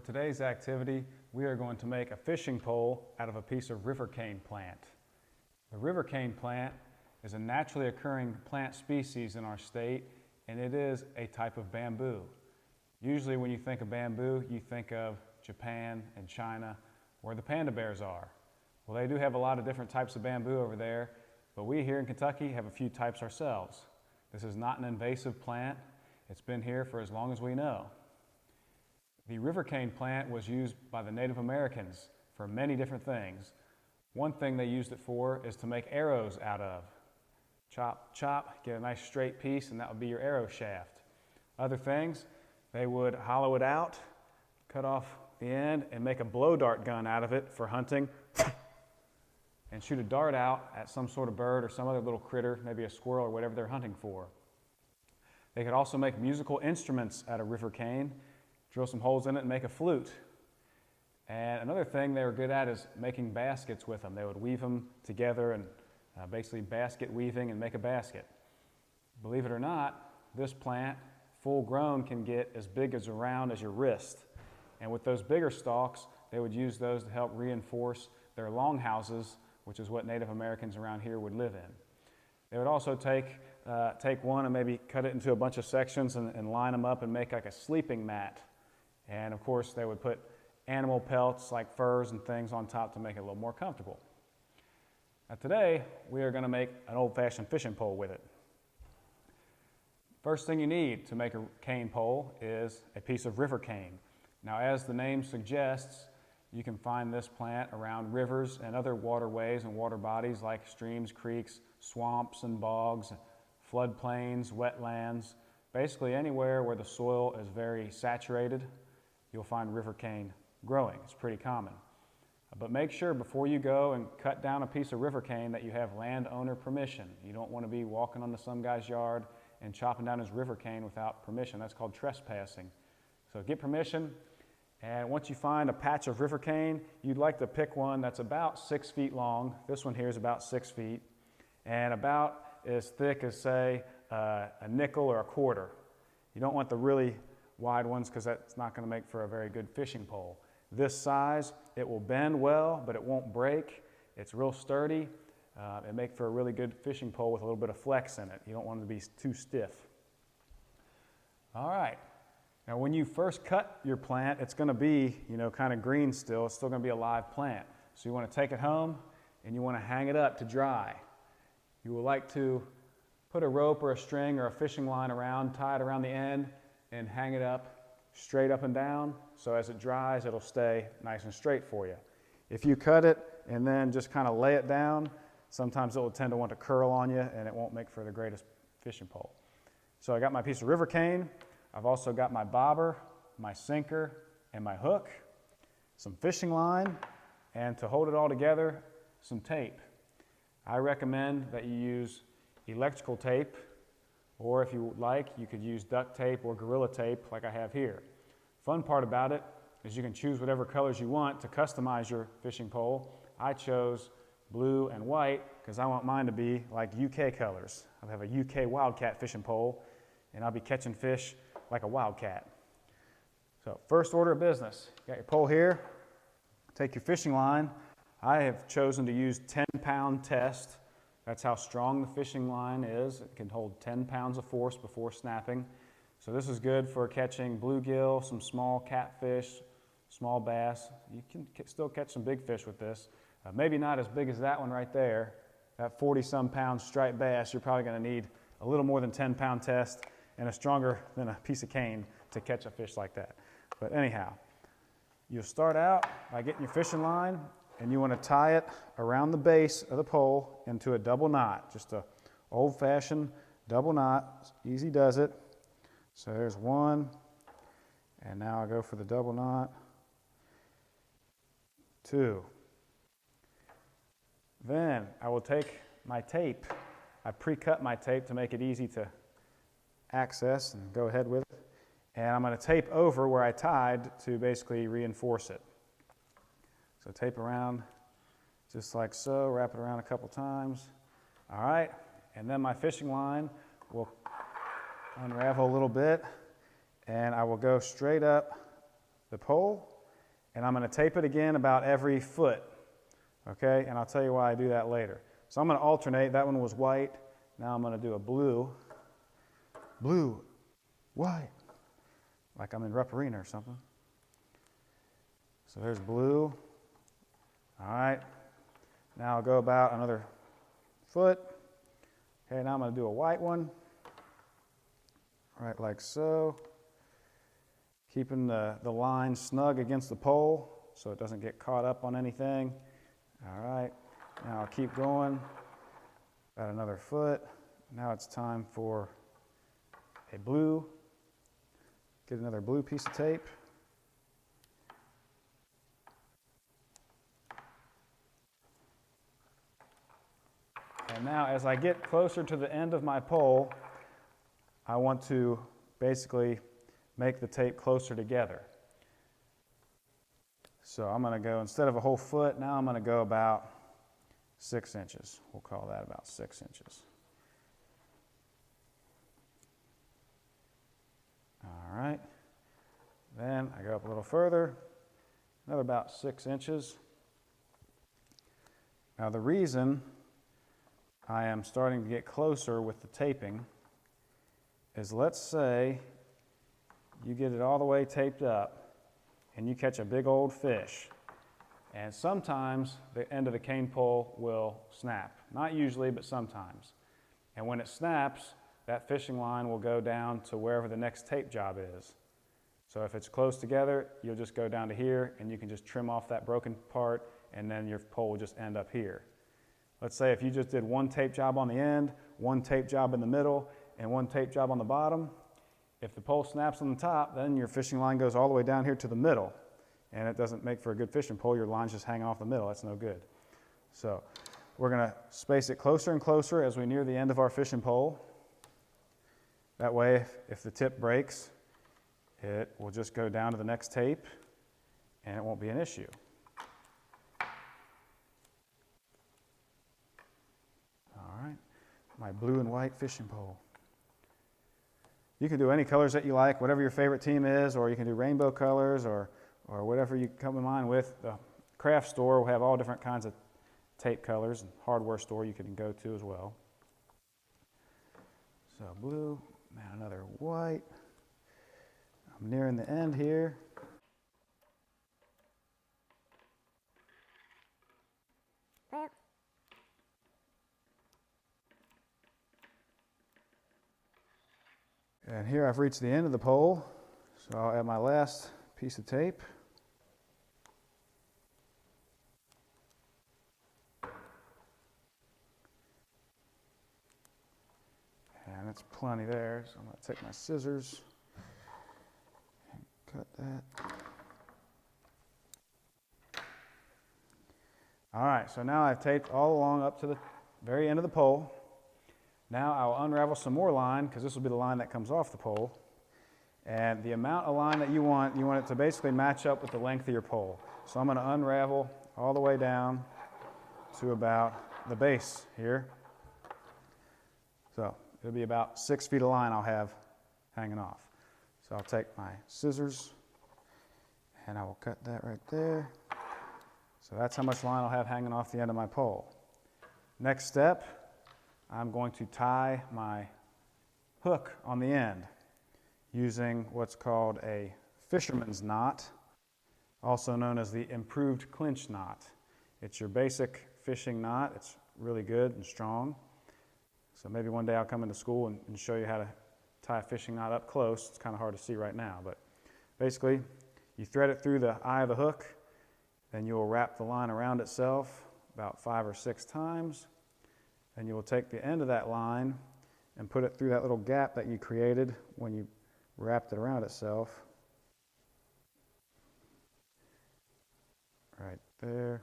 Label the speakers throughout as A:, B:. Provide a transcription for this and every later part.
A: today's activity, we are going to make a fishing pole out of a piece of river cane plant. The river cane plant is a naturally occurring plant species in our state, and it is a type of bamboo. Usually when you think of bamboo, you think of Japan and China, where the panda bears are. Well, they do have a lot of different types of bamboo over there, but we here in Kentucky have a few types ourselves. This is not an invasive plant. It's been here for as long as we know. The river cane plant was used by the Native Americans for many different things. One thing they used it for is to make arrows out of. Chop, chop, get a nice straight piece, and that would be your arrow shaft. Other things, they would hollow it out, cut off the end, and make a blow dart gun out of it for hunting, and shoot a dart out at some sort of bird or some other little critter, maybe a squirrel or whatever they're hunting for. They could also make musical instruments out of river cane, drill some holes in it and make a flute. And another thing they were good at is making baskets with them. They would weave them together and basically basket weaving and make a basket. Believe it or not, this plant, full grown, can get as big as around as your wrist. And with those bigger stalks, they would use those to help reinforce their longhouses, which is what Native Americans around here would live in. They would also take one and maybe cut it into a bunch of sections and line them up and make like a sleeping mat. And of course, they would put animal pelts like furs and things on top to make it a little more comfortable. Now today, we are going to make an old-fashioned fishing pole with it. First thing you need to make a cane pole is a piece of river cane. Now, as the name suggests, you can find this plant around rivers and other waterways and water bodies like streams, creeks, swamps and bogs, floodplains, wetlands. Basically anywhere where the soil is very saturated, you'll find river cane growing. It's pretty common. But make sure before you go and cut down a piece of river cane that you have landowner permission. You don't want to be walking onto some guy's yard and chopping down his river cane without permission. That's called trespassing. So get permission, and once you find a patch of river cane, you'd like to pick one that's about 6 feet long. This one here is about 6 feet, and about as thick as, say, a nickel or a quarter. You don't want the really wide ones because that's not going to make for a very good fishing pole. This size, it will bend well, but it won't break. It's real sturdy. It makes for a really good fishing pole with a little bit of flex in it. You don't want it to be too stiff. All right. Now when you first cut your plant, it's going to be, kind of green still. It's still going to be a live plant. So you want to take it home and you want to hang it up to dry. You will like to put a rope or a string or a fishing line around, tie it around the end, and hang it up straight up and down, so as it dries, it'll stay nice and straight for you. If you cut it and then just kind of lay it down, sometimes it will tend to want to curl on you and it won't make for the greatest fishing pole. So I got my piece of river cane. I've also got my bobber, my sinker, and my hook, some fishing line, and to hold it all together, some tape. I recommend that you use electrical tape, or if you like, you could use duct tape or Gorilla Tape like I have here. Fun part about it is you can choose whatever colors you want to customize your fishing pole. I chose blue and white because I want mine to be like UK colors. I have a UK wildcat fishing pole, and I'll be catching fish like a wildcat. So first order of business, you got your pole here, take your fishing line. I have chosen to use 10-pound test. That's how strong the fishing line is. It can hold 10 pounds of force before snapping. So this is good for catching bluegill, some small catfish, small bass. You can still catch some big fish with this. Maybe not as big as that one right there. That 40-some pound striped bass, you're probably going to need a little more than 10-pound test and a stronger than a piece of cane to catch a fish like that. But anyhow, you'll start out by getting your fishing line, and you want to tie it around the base of the pole into a double knot, just a old-fashioned double knot. Easy does it. So there's one, and now I go for the double knot. 2. Then I will take my tape. I pre-cut my tape to make it easy to access and go ahead with it. And I'm going to tape over where I tied to basically reinforce it. So tape around just like so, wrap it around a couple times. All right, and then my fishing line will unravel a little bit, and I will go straight up the pole and I'm going to tape it again about every foot, okay? And I'll tell you why I do that later. So I'm going to alternate. That one was white. Now I'm going to do a blue, white, like I'm in Rupp Arena or something. So there's blue. All right. Now I'll go about another foot. Okay, now I'm going to do a white one. Right, like so. Keeping the line snug against the pole so it doesn't get caught up on anything. All right. Now I'll keep going. About another foot. Now it's time for a blue. Get another blue piece of tape. And now as I get closer to the end of my pole, I want to basically make the tape closer together. So I'm going to go, instead of a whole foot, now I'm going to go about 6 inches. We'll call that about 6 inches. All right. Then I go up a little further, another about 6 inches. Now the reason I am starting to get closer with the taping is, let's say you get it all the way taped up and you catch a big old fish, and sometimes the end of the cane pole will snap. Not usually, but sometimes. And when it snaps, that fishing line will go down to wherever the next tape job is. So if it's close together, you'll just go down to here and you can just trim off that broken part, and then your pole will just end up here. Let's say if you just did one tape job on the end, one tape job in the middle, and one tape job on the bottom, if the pole snaps on the top, then your fishing line goes all the way down here to the middle, and it doesn't make for a good fishing pole. Your line's just hanging off the middle. That's no good. So we're going to space it closer and closer as we near the end of our fishing pole. That way, if the tip breaks, it will just go down to the next tape, and it won't be an issue. All right, my blue and white fishing pole. You can do any colors that you like, whatever your favorite team is, or you can do rainbow colors or whatever you come in mind with. The craft store will have all different kinds of tape colors, and hardware store you can go to as well. So blue, now another white. I'm nearing the end here. And here I've reached the end of the pole, so I'll add my last piece of tape. And it's plenty there, so I'm going to take my scissors and cut that. All right, so now I've taped all along up to the very end of the pole. Now I'll unravel some more line, because this will be the line that comes off the pole. And the amount of line that you want it to basically match up with the length of your pole. So I'm going to unravel all the way down to about the base here. So it'll be about 6 feet of line I'll have hanging off. So I'll take my scissors and I will cut that right there. So that's how much line I'll have hanging off the end of my pole. Next step, I'm going to tie my hook on the end using what's called a fisherman's knot, also known as the improved clinch knot. It's your basic fishing knot. It's really good and strong. So maybe one day I'll come into school and show you how to tie a fishing knot up close. It's kind of hard to see right now, but basically you thread it through the eye of the hook, then you will wrap the line around itself about 5 or 6 times. Then you will take the end of that line and put it through that little gap that you created when you wrapped it around itself. Right there.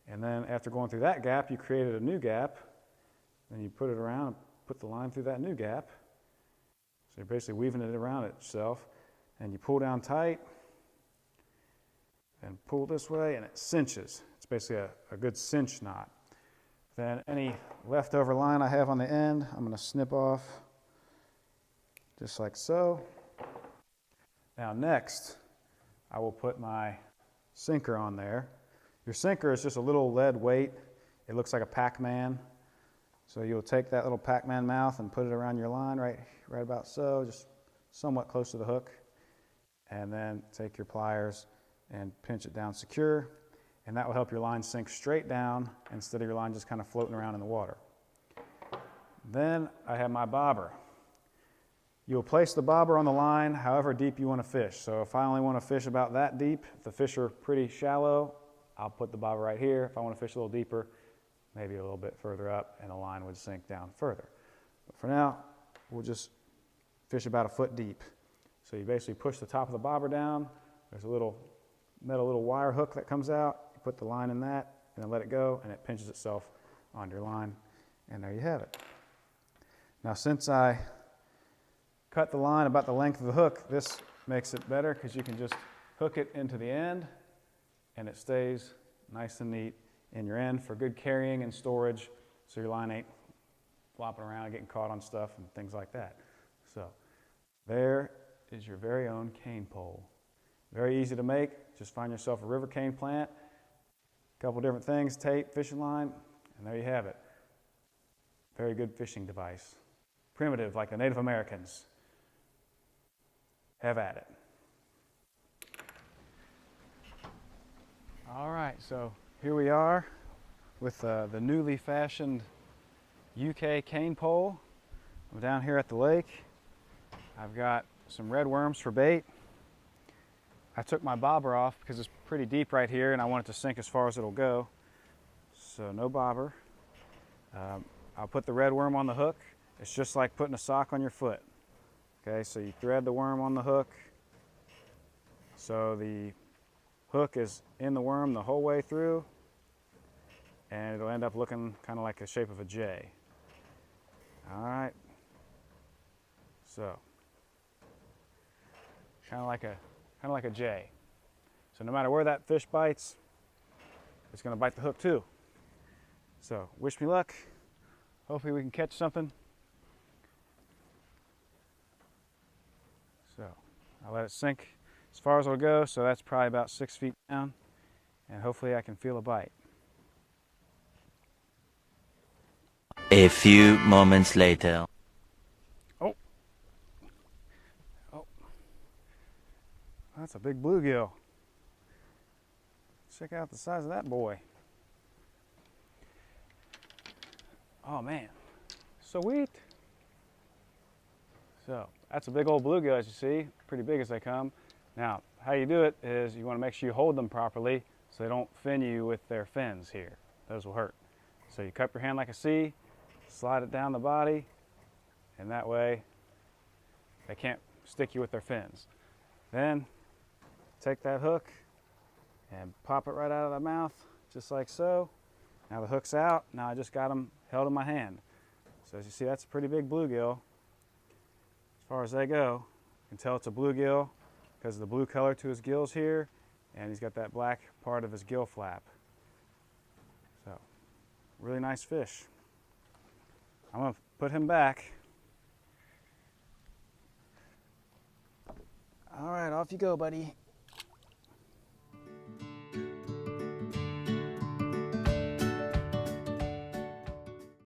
A: And then after going through that gap, you created a new gap. Then you put it around and put the line through that new gap. So you're basically weaving it around itself. And you pull down tight and pull this way, and it cinches. It's basically a good cinch knot. Then any leftover line I have on the end, I'm going to snip off just like so. Now next, I will put my sinker on there. Your sinker is just a little lead weight. It looks like a Pac-Man. So you'll take that little Pac-Man mouth and put it around your line right about so, just somewhat close to the hook. And then take your pliers and pinch it down secure. And that will help your line sink straight down instead of your line just kind of floating around in the water. Then I have my bobber. You'll place the bobber on the line however deep you want to fish. So if I only want to fish about that deep, if the fish are pretty shallow, I'll put the bobber right here. If I want to fish a little deeper, maybe a little bit further up, and the line would sink down further. But for now, we'll just fish about a foot deep. So you basically push the top of the bobber down. There's a little metal little wire hook that comes out. You put the line in that, and then let it go, and it pinches itself onto your line, and there you have it. Now, since I cut the line about the length of the hook, this makes it better because you can just hook it into the end and it stays nice and neat in your end for good carrying and storage so your line ain't flopping around and getting caught on stuff and things like that. So there is your very own cane pole. Very easy to make. Just find yourself a river cane plant, a couple different things, tape, fishing line, and there you have it. Very good fishing device. Primitive like the Native Americans. Have at it. All right, so here we are with the newly fashioned UK cane pole. I'm down here at the lake. I've got some red worms for bait. I took my bobber off because it's pretty deep right here and I want it to sink as far as it'll go. So no bobber. I'll put the red worm on the hook. It's just like putting a sock on your foot. Okay, so you thread the worm on the hook. So the hook is in the worm the whole way through, and it'll end up looking kind of like the shape of a J. All right. So kind of like a J. So no matter where that fish bites, it's going to bite the hook too. So wish me luck. Hopefully we can catch something. So I'll let it sink as far as it'll go, so that's probably about 6 feet down, and hopefully I can feel a bite.
B: A few moments later.
A: Oh, that's a big bluegill. Check out the size of that boy. Oh man, sweet. So that's a big old bluegill, as you see, pretty big as they come. Now, how you do it is you want to make sure you hold them properly so they don't fin you with their fins here. Those will hurt. So you cup your hand like a C, slide it down the body, and that way they can't stick you with their fins. Then take that hook and pop it right out of the mouth, just like so. Now the hook's out. Now I just got them held in my hand. So as you see, that's a pretty big bluegill. As far as they go, you can tell it's a bluegill because of the blue color to his gills here, and he's got that black part of his gill flap. So, really nice fish. I'm going to put him back. All right, off you go, buddy.